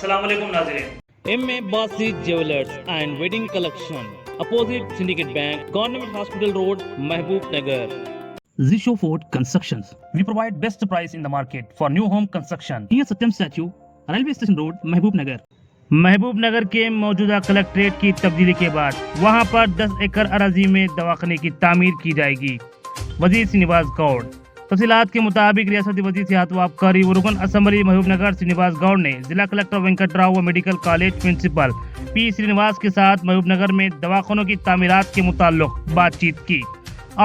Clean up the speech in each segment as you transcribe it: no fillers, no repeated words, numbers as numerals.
अस्सलाम वालेकुम नाज़रीन। Mbnr Jewelers and Wedding Collection, opposite Syndicate Bank, Government Hospital Road, Mahbubnagar. Zisho Fort Constructions. We provide best price in the market for new home construction. Near Satyam Statue, Railway Station Road, Mahbubnagar. Mahbubnagar के मौजूदा collectorate की तब्दीली के बाद वहां पर 10 एकड़ अराजी में दवाखाने की तामीर की जाएगी। वजीर srinivas गौड़। तफसीलात के मुताबिक रियासती वजीर सेहत व आबकारी व रुकन असम्बली महबूबनगर srinivas गौड़ ने जिला कलेक्टर वेंकटराव व medical college principal P Srinivas के साथ महबूबनगर में दवाखानों की तामीरात के मुताल्लिक बातचीत की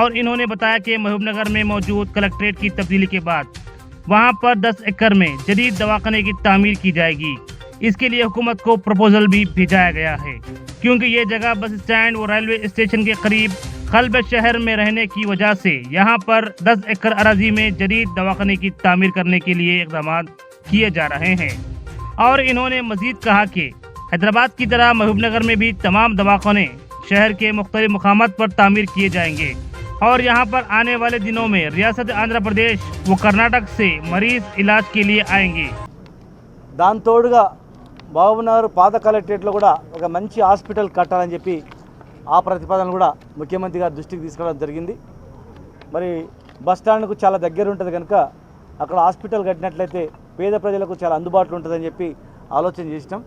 और इन्होंने बताया कि महबूबनगर में मौजूद कलेक्ट्रेट की तब्दीली के बाद वहां पर 10 एकड़ में जदीद दवाखाने की तामीर की जाएगी। इसके लिए हुकूमत को प्रपोजल भी भेजाया गया है क्योंकि ये जगह बस स्टैंड व रेलवे स्टेशन के करीब कल्ब शहर में रहने की वजह से यहाँ पर 10 एकड़ अराजी में जदीद दवाखाने की तामीर करने के लिए इक़दाम किए जा रहे हैं। और इन्होंने मजीद कहा कि हैदराबाद की तरह महबूबनगर में भी तमाम दवाखाने शहर के मुख्तलिफ मकामात पर तामीर किए जाएंगे और यहाँ पर आने वाले दिनों में रियासत आंध्र प्रदेश व कर्नाटक से मरीज इलाज के लिए आएंगे। దాని తోడుగా మహబూబ్నగర్ పాత కలెక్టరేట్లో కూడా ఒక మంచి హాస్పిటల్ కట్టాలని చెప్పి ఆ ప్రతిపాదన కూడా ముఖ్యమంత్రి గారి దృష్టికి తీసుకురావడం జరిగింది। మరి బస్ స్టాండ్కు చాలా దగ్గర ఉంటుంది కనుక అక్కడ హాస్పిటల్ కట్టినట్లయితే పేద ప్రజలకు చాలా అందుబాటులో ఉంటుందని చెప్పి ఆలోచన చేసినాం।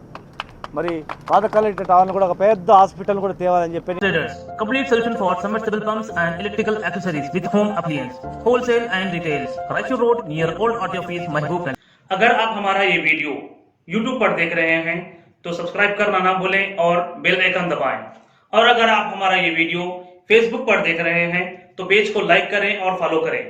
మరి పాత కలెక్టరేట్ ఆవరణ కూడా ఒక పెద్ద హాస్పిటల్ కూడా తేవాలని చెప్పి Complete solution for submersible pumps and electrical accessories with home appliance, wholesale and retail. Raichur Road near Old RT Office, Mahbubnagar. अगर आप हमारा ये वीडियो YouTube पर देख रहे हैं तो सब्सक्राइब करना ना भूलें और बेल आइकन दबाएं। और अगर आप हमारा ये वीडियो Facebook पर देख रहे हैं तो पेज को लाइक करें और फॉलो करें।